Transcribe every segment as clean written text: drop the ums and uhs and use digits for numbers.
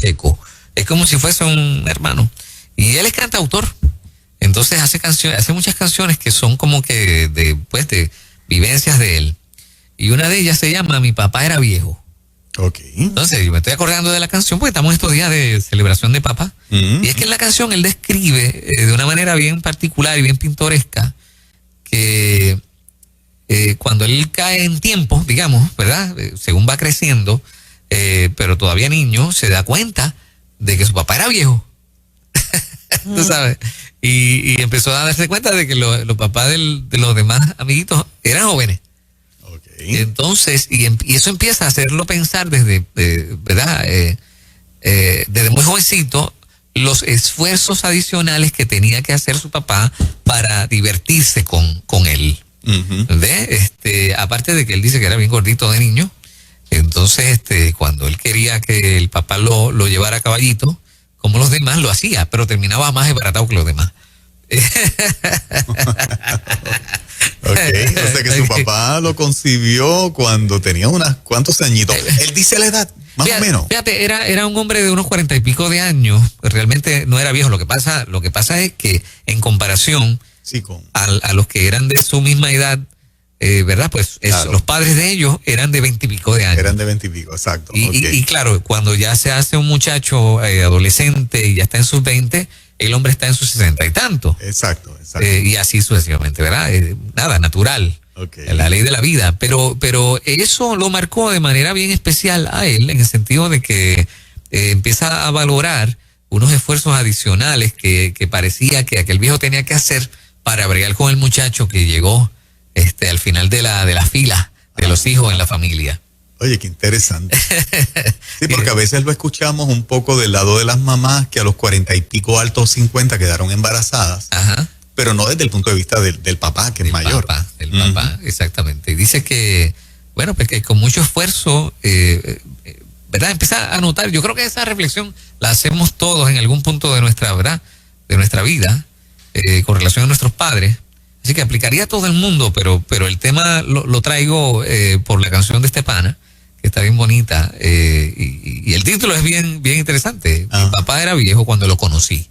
Pacheco. Es como si fuese un hermano. Y él es cantautor. Entonces hace muchas canciones que son como que de vivencias de él. Y una de ellas se llama Mi papá era viejo. Okay. Entonces yo me estoy acordando de la canción porque estamos en estos días de celebración de papá. Y es que en la canción él describe de una manera bien particular y bien pintoresca que cuando él cae en tiempo, digamos, ¿verdad? Según va creciendo, pero todavía niño, se da cuenta de que su papá era viejo. Tú sabes. Y empezó a darse cuenta de que los papás de los demás amiguitos eran jóvenes. Okay. Entonces, y eso empieza a hacerlo pensar desde, ¿verdad? Desde muy jovencito, los esfuerzos adicionales que tenía que hacer su papá para divertirse con él. ¿Ves? Aparte de que él dice que era bien gordito de niño, entonces cuando él quería que el papá lo llevara a caballito, como los demás, lo hacía, pero terminaba más desbaratado que los demás. Okay. O sea que su papá lo concibió cuando tenía cuantos añitos. Él dice la edad, más o menos. Fíjate, era un hombre de unos 40 y pico de años, realmente no era viejo. Lo que pasa es que en comparación a los que eran de su misma edad, ¿verdad? Pues claro, los padres de ellos eran de 20 y pico de años. Eran de 20 y pico, exacto. Y claro, cuando ya se hace un muchacho adolescente y ya está en sus 20, el hombre está en sus 60 y tanto. Exacto. Y así sucesivamente, ¿verdad? Nada, natural. Okay. La ley de la vida. Pero eso lo marcó de manera bien especial a él, en el sentido de que empieza a valorar unos esfuerzos adicionales que parecía que aquel viejo tenía que hacer para bregar con el muchacho que llegó al final de la fila de los hijos en la familia. Oye, qué interesante. Sí, porque a veces lo escuchamos un poco del lado de las mamás que a los 40 y pico, altos 50 quedaron embarazadas. Ajá. Pero no desde el punto de vista del papá, que es mayor. Del papá, exactamente. Y dice que, bueno, pues que con mucho esfuerzo, ¿verdad? Empieza a notar, yo creo que esa reflexión la hacemos todos en algún punto de nuestra, ¿verdad? De nuestra vida, con relación a nuestros padres. Así que aplicaría a todo el mundo, pero el tema lo traigo por la canción de este pana, que está bien bonita, y el título es bien interesante. Mi papá era viejo cuando lo conocí.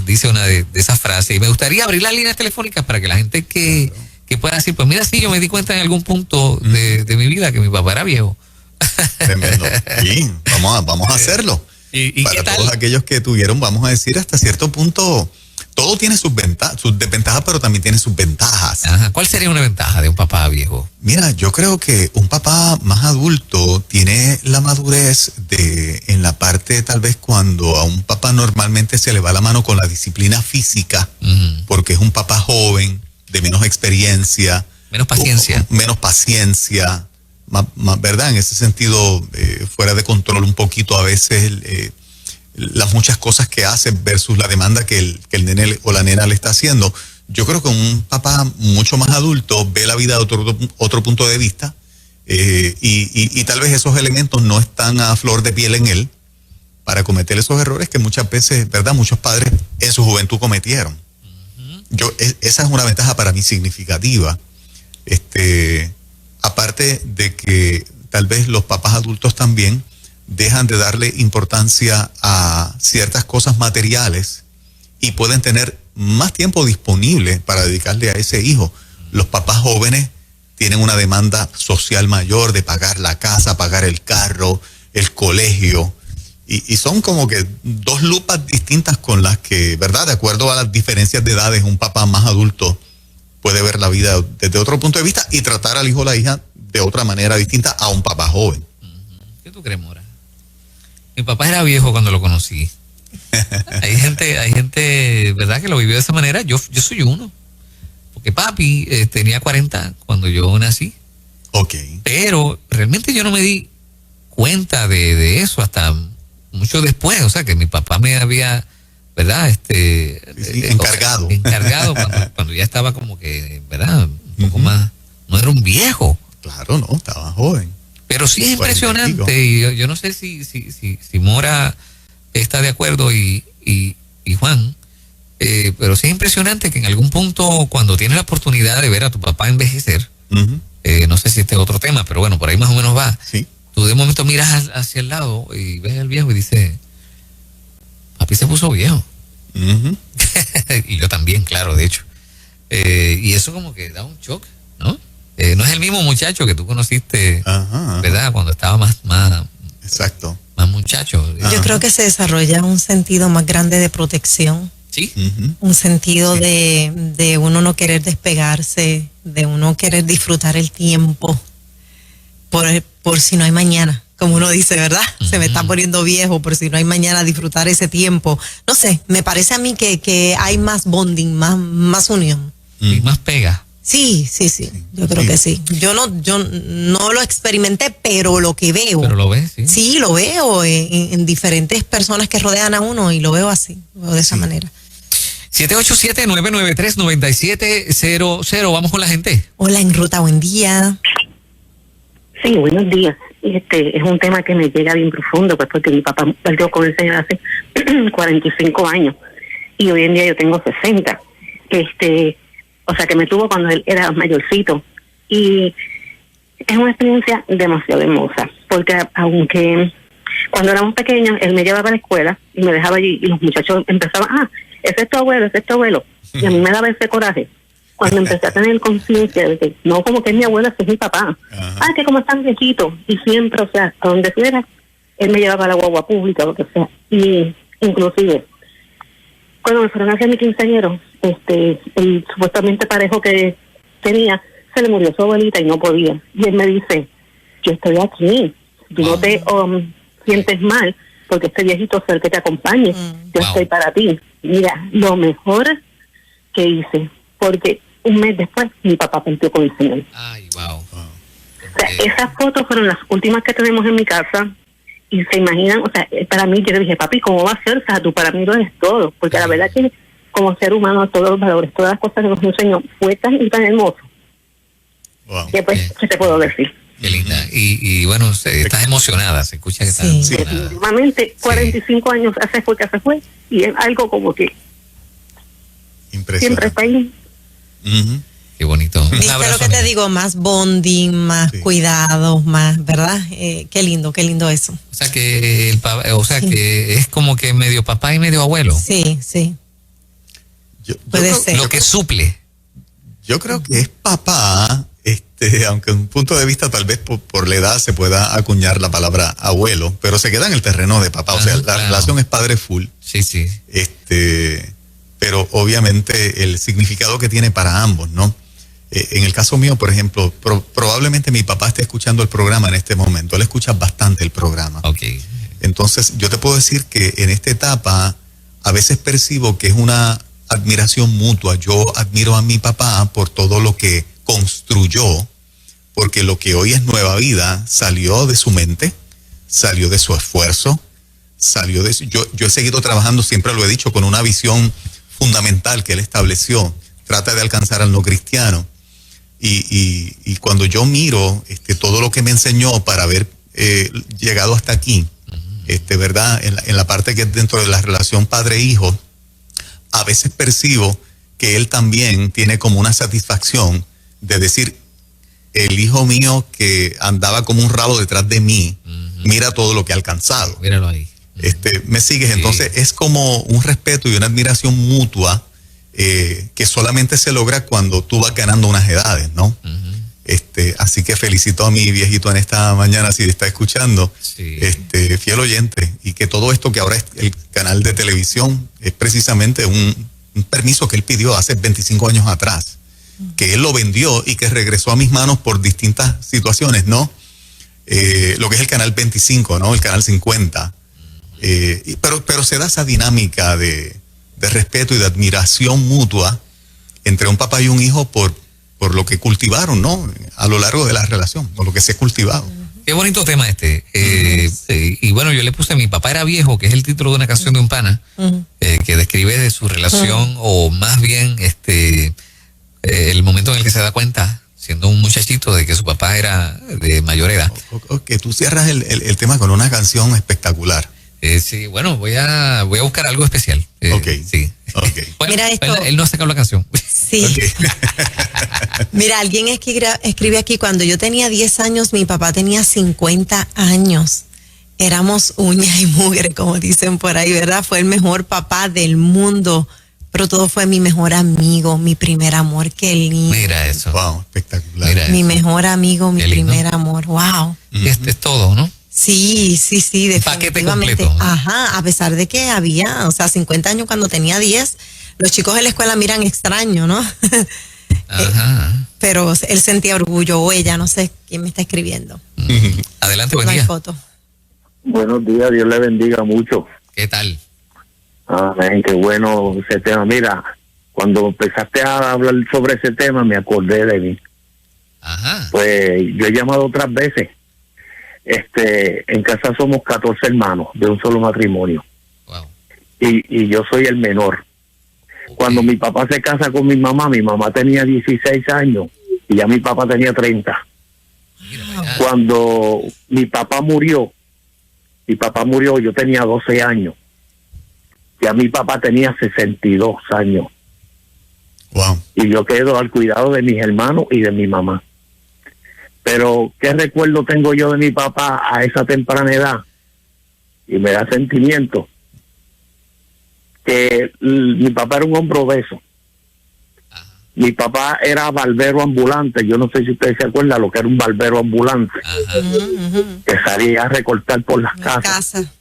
Dice una de esas frases, y me gustaría abrir las líneas telefónicas para que la gente que pueda decir, pues mira, sí, yo me di cuenta en algún punto de mi vida que mi papá era viejo. Tremendo. Bien, vamos a hacerlo. ¿Y para qué tal? Todos aquellos que tuvieron, vamos a decir, hasta cierto punto, todo tiene sus desventajas, pero también tiene sus ventajas. Ajá. ¿Cuál sería una ventaja de un papá viejo? Mira, yo creo que un papá más adulto tiene la madurez en la parte, tal vez cuando a un papá normalmente se le va la mano con la disciplina física, porque es un papá joven, de menos experiencia. Menos paciencia. Menos paciencia, más, ¿verdad? En ese sentido, fuera de control un poquito a veces las muchas cosas que hace versus la demanda que el nene o la nena le está haciendo. Yo creo que un papá mucho más adulto ve la vida de otro punto de vista, y tal vez esos elementos no están a flor de piel en él para cometer esos errores que muchas veces, ¿verdad?, muchos padres en su juventud cometieron. Esa es una ventaja para mí significativa. Aparte de que tal vez los papás adultos también dejan de darle importancia a ciertas cosas materiales y pueden tener más tiempo disponible para dedicarle a ese hijo. Los papás jóvenes tienen una demanda social mayor de pagar la casa, pagar el carro, el colegio, y son como que dos lupas distintas con las que, ¿verdad?, de acuerdo a las diferencias de edades, un papá más adulto puede ver la vida desde otro punto de vista y tratar al hijo o la hija de otra manera distinta a un papá joven. ¿Qué tú crees, Mora? Mi papá era viejo cuando lo conocí. Hay gente, ¿verdad?, que lo vivió de esa manera. Yo soy uno. Porque papi tenía 40 cuando yo nací. Ok. Pero realmente yo no me di cuenta de eso hasta mucho después. O sea, que mi papá me había, ¿verdad? Encargado. O sea, encargado cuando ya estaba como que, ¿verdad?, un poco más. No era un viejo. Claro, no, estaba joven. Pero sí es impresionante, y yo no sé si Mora está de acuerdo y Juan, pero sí es impresionante que en algún punto, cuando tienes la oportunidad de ver a tu papá envejecer, no sé si este es otro tema, pero bueno, por ahí más o menos va. Sí. tú de momento miras hacia el lado y ves al viejo y dices, papi se puso viejo. Ujú. Y yo también, claro, de hecho. Y eso como que da un shock, ¿no? No es el mismo muchacho que tú conociste, Ajá. ¿verdad? Cuando estaba más Exacto. muchacho. Yo creo que se desarrolla un sentido más grande de protección, Sí. Ujú. un sentido de uno no querer despegarse, de uno querer disfrutar el tiempo por si no hay mañana, como uno dice, ¿verdad? Se me está poniendo viejo, por si no hay mañana, disfrutar ese tiempo. No sé, me parece a mí que hay más bonding, más unión. Y más pega. Sí, yo creo que sí. Yo no lo experimenté, pero lo que veo. Pero lo ves, sí. Sí, lo veo en diferentes personas que rodean a uno y lo veo así, lo veo de esa manera. 787-993-9700. Vamos con la gente. Hola, en ruta, buen día. Sí, buenos días. Es un tema que me llega bien profundo, pues porque mi papá perdió con el Señor hace 45 años y hoy en día yo tengo 60. O sea que me tuvo cuando él era mayorcito y es una experiencia demasiado hermosa, porque aunque cuando éramos pequeños él me llevaba a la escuela y me dejaba allí y los muchachos empezaban, ese es tu abuelo, y a mí me daba ese coraje. Cuando empecé a tener conciencia de que no como que es mi abuela, que es mi papá. Ajá. Que como están viejitos. Y siempre, o sea, a donde fuera, él me llevaba a la guagua pública, lo que sea. Y inclusive, cuando me fueron a hacer mi quinceañero, el supuestamente parejo que tenía, se le murió su abuelita y no podía. Y él me dice, yo estoy aquí, tú no te sientes mal, porque este viejito es el que te acompañe. Yo estoy para ti. Mira, lo mejor que hice, porque un mes después mi papá partió con el Señor. Ay, wow. O sea, esas fotos fueron las últimas que tenemos en mi casa y se imaginan, o sea, para mí yo le dije, papi, ¿cómo va a ser? O sea, tú para mí lo eres todo, porque la verdad que como ser humano, todos los valores, todas las cosas que nos enseñó, fue tan y tan hermoso. Wow. Que pues, ¿qué te puedo decir? Qué linda. Y bueno, estás emocionada, se escucha que estás Sí. emocionada. Definitivamente, 45 años hace fue que se fue y es algo como que siempre Impresionante. está ahí. Ujú. Qué bonito. Un ¿Viste abrazo, lo que te amiga. digo? Más bonding, más Sí. cuidados, más, ¿verdad? Qué lindo eso. O sea que Sí. que es como que medio papá y medio abuelo. Sí. Puede creo- ser. Lo que suple. Yo creo que es papá, aunque en un punto de vista tal vez por la edad se pueda acuñar la palabra abuelo, pero se queda en el terreno de papá. O sea, la Claro. relación es padre full. Sí. Pero obviamente el significado que tiene para ambos, ¿no? En el caso mío, por ejemplo, probablemente mi papá esté escuchando el programa en este momento. Él escucha bastante el programa. Ok. Entonces, yo te puedo decir que en esta etapa a veces percibo que es una admiración mutua. Yo admiro a mi papá por todo lo que construyó, porque lo que hoy es Nueva Vida salió de su mente, salió de su esfuerzo, salió de yo he seguido trabajando, siempre lo he dicho, con una visión fundamental que él estableció. Trata de alcanzar al no cristiano. Y cuando yo miro todo lo que me enseñó para haber llegado hasta aquí, ¿verdad? En la parte que es dentro de la relación padre-hijo, a veces percibo que él también tiene como una satisfacción de decir, el hijo mío que andaba como un rabo detrás de mí, mira todo lo que ha alcanzado. Míralo ahí. ¿Me sigues? Sí. Entonces es como un respeto y una admiración mutua que solamente se logra cuando tú vas ganando unas edades, ¿no? Así que felicito a mi viejito en esta mañana, si está escuchando, Sí. Fiel oyente, y que todo esto que ahora es el canal de televisión es precisamente un permiso que él pidió hace 25 años atrás, que él lo vendió y que regresó a mis manos por distintas situaciones, ¿no? Lo que es el canal 25, ¿no? El canal 50. Pero se da esa dinámica de respeto y de admiración mutua entre un papá y un hijo por lo que cultivaron, ¿no? A lo largo de la relación, por lo que se ha cultivado. Qué bonito tema y bueno, yo le puse Mi papá era viejo, que es el título de una canción de un pana, que describe de su relación, o más bien el momento en el que se da cuenta, siendo un muchachito, de que su papá era de mayor edad. Ok, tú cierras el tema con una canción espectacular. Sí, bueno, voy a buscar algo especial. Ok. Sí. Ok. Bueno, Mira esto. él no ha sacado la canción. Sí. Mira, alguien escribe aquí, cuando yo tenía 10 años, mi papá tenía 50 años. Éramos uña y mugre, como dicen por ahí, ¿verdad? Fue el mejor papá del mundo, pero todo fue mi mejor amigo, mi primer amor. Qué lindo. Mira eso. Wow, espectacular. Mira Mi eso. mejor amigo, mi Qué lindo. primer amor. Wow. Este es todo, ¿no? Sí, Paquete definitivamente. completo. Ajá, a pesar de que había, o sea, 50 años cuando tenía 10, los chicos en la escuela miran extraño, ¿no? Ajá. Pero él sentía orgullo, o ella, no sé quién me está escribiendo. Adelante, buen No hay día. foto. Buenos días, Dios le bendiga mucho. ¿Qué tal? Amén, qué bueno ese tema. Mira, cuando empezaste a hablar sobre ese tema, me acordé de mí. Ajá. Pues yo he llamado otras veces. En casa somos 14 hermanos de un solo matrimonio. Wow. Y yo soy el menor. Cuando mi papá se casa con mi mamá tenía 16 años y ya mi papá tenía 30. Mira, mira. Cuando mi papá murió, yo tenía 12 años. Ya mi papá tenía 62 años. Wow. Y yo quedo al cuidado de mis hermanos y de mi mamá. Pero, ¿qué recuerdo tengo yo de mi papá a esa temprana edad? Y me da sentimiento. Que mi papá era un hombre obeso. Mi papá era barbero ambulante. Yo no sé si ustedes se acuerdan lo que era un barbero ambulante. Ajá. Que salía a recortar por las La casas. casa.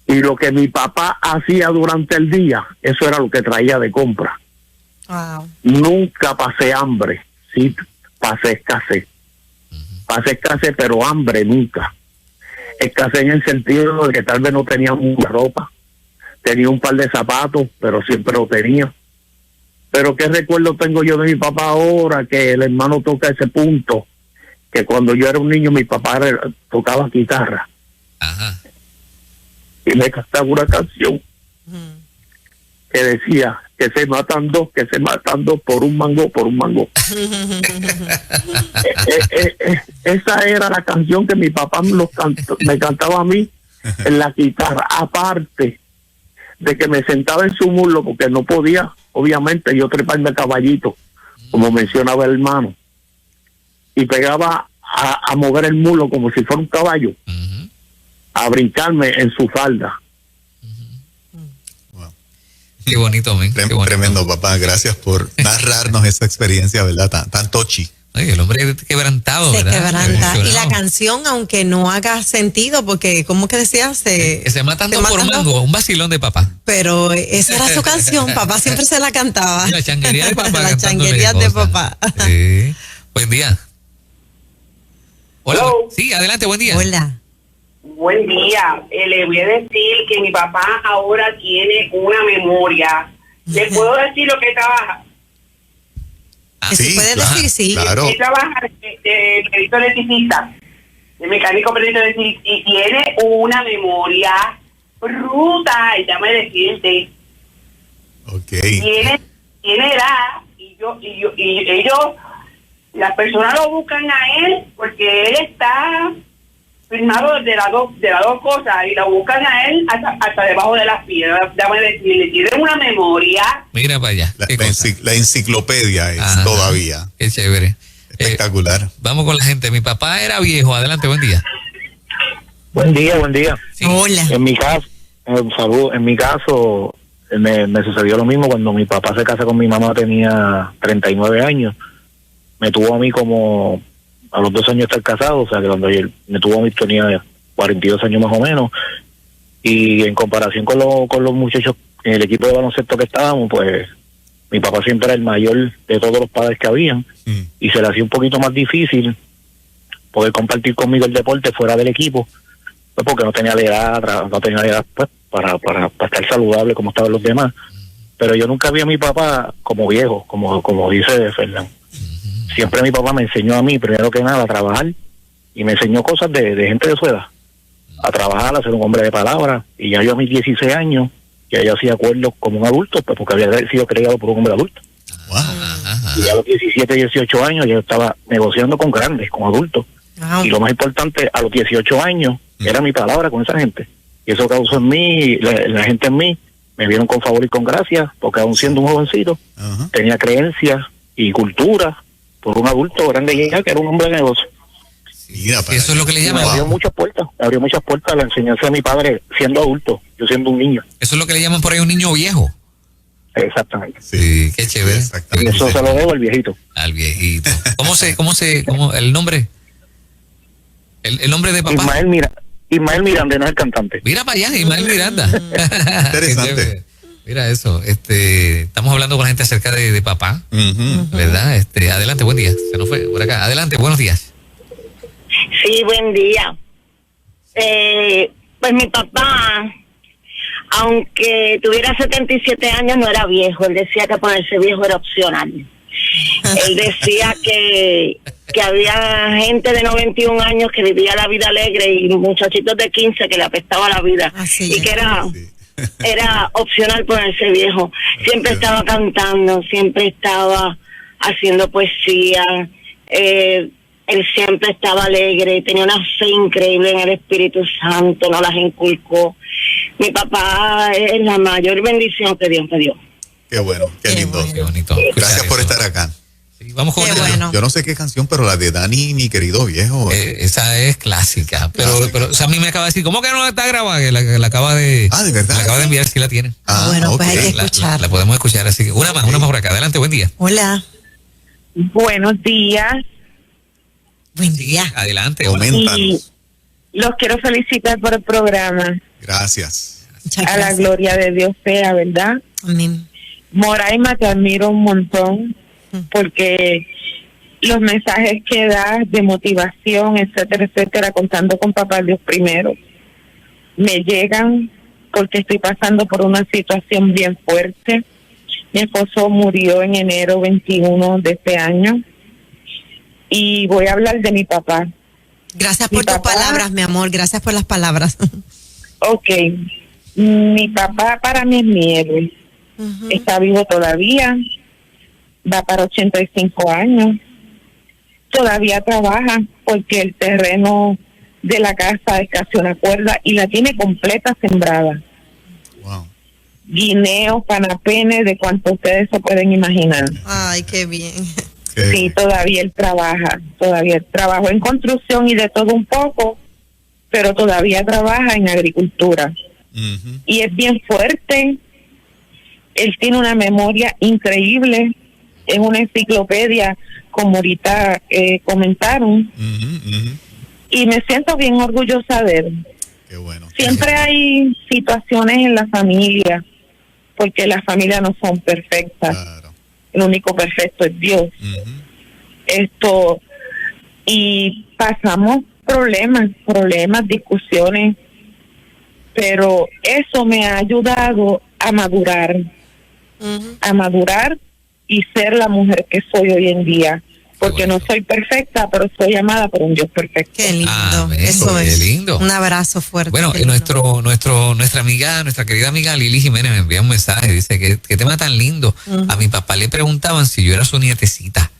Y lo que mi papá hacía durante el día, eso era lo que traía de compra. Wow. Nunca pasé hambre, sí pasé escasez. Pasé escasez, pero hambre nunca. Escasez en el sentido de que tal vez no tenía mucha ropa, tenía un par de zapatos, pero siempre lo tenía. Pero qué recuerdo tengo yo de mi papá ahora, que el hermano toca ese punto, que cuando yo era un niño mi papá tocaba guitarra Ajá. y me cantaba una canción que decía que se matan dos por un mango, Esa era la canción que mi papá me cantaba a mí en la guitarra, aparte de que me sentaba en su muslo porque no podía, obviamente, yo treparme a caballito, como mencionaba el hermano, y pegaba a mover el muslo como si fuera un caballo, Ujú. a brincarme en su falda. Qué bonito, men. Qué bonito. Tremendo, papá. Gracias por narrarnos esa experiencia, ¿verdad? Tan tochi. Ay, el hombre quebrantado, Se ¿verdad? quebranta. Y la Emocionado. canción, aunque no haga sentido, porque, ¿cómo que decías? Que se matan se dos por matan dos. mango, un vacilón de papá. Pero esa era su canción, papá siempre se la cantaba. La changuería de papá. Las cantándole changuerías de cosas. papá. Sí. Buen día. Hola. Hello. Sí, adelante, buen día. Hola. Buen día. Le voy a decir que mi papá ahora tiene una memoria. ¿Le puedo decir lo que trabaja? Que se puede claro, decir, sí. Claro. Él trabaja de perito electricista, de mecánico perito electricista, y tiene una memoria brutal, déjame decirte. Ok. Tiene edad, y ellos, las personas lo buscan a él porque él está firmado de las dos cosas, y lo buscan a él hasta debajo de las piedras. Déjame decirle, tiene una memoria. Mira para allá. La, Qué la cosa. la enciclopedia es Ajá. todavía Qué chévere. espectacular. Vamos con la gente. Mi papá era viejo. Adelante, buen día. Buen día. Sí. Hola. En mi caso, salud, en mi caso me sucedió lo mismo cuando mi papá se casa con mi mamá, tenía 39 años. Me tuvo a mí como a los 2 años de estar casado, o sea que cuando él me tuvo a mí tenía 42 años más o menos. Y en comparación con los muchachos en el equipo de baloncesto que estábamos, pues mi papá siempre era el mayor de todos los padres que habían, y se le hacía un poquito más difícil poder compartir conmigo el deporte fuera del equipo, pues porque no tenía la edad pues, para estar saludable como estaban los demás. Pero yo nunca vi a mi papá como viejo, como dice Fernán. Siempre mi papá me enseñó a mí, primero que nada, a trabajar, y me enseñó cosas de gente de su edad, a trabajar, a ser un hombre de palabra. Y ya yo a mis 16 años, ya yo hacía acuerdos como un adulto, pues porque había sido criado por un hombre adulto. Wow. Ajá. Y ya a los 17, 18 años yo estaba negociando con grandes, con adultos. Wow. Y lo más importante, a los 18 años, era mi palabra con esa gente. Y eso causó en mí, la gente en mí, me vieron con favor y con gracia, porque aún siendo un jovencito, Ajá. tenía creencias y cultura por un adulto grande ya, que era un hombre de negocio. Mira, Sí, eso es lo que le Y me llaman. abrió muchas puertas, a la enseñanza de mi padre siendo adulto, yo siendo un niño. Eso es lo que le llaman por ahí un niño viejo. Exactamente. Sí, qué chévere. Y Exactamente. eso se lo debo al viejito. Al viejito. ¿Cómo el nombre? El nombre de papá. Ismael Miranda, no es el cantante. Mira para allá, Ismael Miranda. Interesante. Qué chévere. Mira eso. Estamos hablando con la gente acerca de papá, Ujú. ¿verdad? Adelante, buen día. Se nos fue por acá. Adelante, buenos días. Sí, buen día. Pues mi papá, aunque tuviera 77 años, no era viejo. Él decía que ponerse viejo era opcional. Él decía que había gente de 91 años que vivía la vida alegre y muchachitos de 15 que le apestaba la vida. Así Y es. que Sí. era opcional ponerse viejo. Siempre estaba cantando, siempre estaba haciendo poesía. Él siempre estaba alegre, tenía una fe increíble en el Espíritu Santo, nos las inculcó. Mi papá es la mayor bendición que Dios me dio. Qué bueno, qué Qué lindo. bueno. Qué bonito. Gracias por Eso. estar acá. Sí, vamos con Qué otra. bueno. Yo no sé qué canción, pero la de Dani, mi querido viejo. Esa es clásica. Pero o sea, a mí me acaba de decir, ¿cómo que no está grabada? Que la acaba de. Ah, ¿de verdad? La acaba de enviar, sí la tiene. Bueno, pues hay que ok. escuchar. La podemos escuchar, así que una más por acá. Adelante, buen día. Hola. Buenos días. Buen día. Adelante. Y Coméntanos. los quiero felicitar por el programa. Gracias. Muchas A la gracias. gloria de Dios sea, ¿verdad? Amén. Moraima, te admiro un montón porque los mensajes que das de motivación, etcétera, etcétera, contando con Papá Dios primero, me llegan porque estoy pasando por una situación bien fuerte. Mi esposo murió en enero 21 de este año y voy a hablar de mi papá. Gracias Mi por tus papá- palabras, mi amor. Gracias por las palabras. Ok, mi papá para mí es mi héroe. Ujú. Está vivo todavía, va para 85 años, todavía trabaja porque el terreno de la casa es casi una cuerda y la tiene completa sembrada. Wow. Guineos, panapenes, de cuanto ustedes se pueden imaginar. Ay, qué bien. Qué- Sí, todavía él trabajó en construcción y de todo un poco, pero todavía trabaja en agricultura. Ujú. Y es bien fuerte. Él tiene una memoria increíble, es una enciclopedia, como ahorita comentaron, Ujú, ujú. y me siento bien orgullosa de él. Qué bueno. Siempre hay situaciones en la familia, porque las familias no son perfectas, Claro. el único perfecto es Dios. Ujú. Y pasamos problemas, discusiones, pero eso me ha ayudado a madurar y ser la mujer que soy hoy en día, porque Qué no bonito. soy perfecta, pero soy amada por un Dios perfecto. Qué lindo. Amén, Eso qué es. lindo. Un abrazo fuerte. Bueno, qué lindo. nuestra querida amiga Lili Jiménez me envía un mensaje, dice que qué tema tan lindo. A mi papá le preguntaban si yo era su nietecita.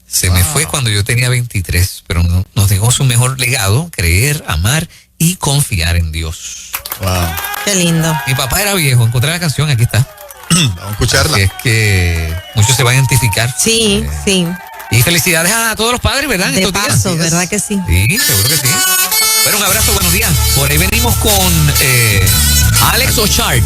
Se me fue cuando yo tenía 23, pero nos dejó su mejor legado, creer, amar y confiar en Dios. Wow. Qué lindo. Mi papá era viejo, encontré la canción, aquí está. Vamos a escucharla. Así es que muchos se van a identificar. Sí, sí. Y felicidades a todos los padres, ¿verdad? En De estos días. paso, Así es. ¿verdad que sí? Sí, seguro que sí. Bueno, un abrazo, buenos días. Por ahí venimos con Alex Ochart.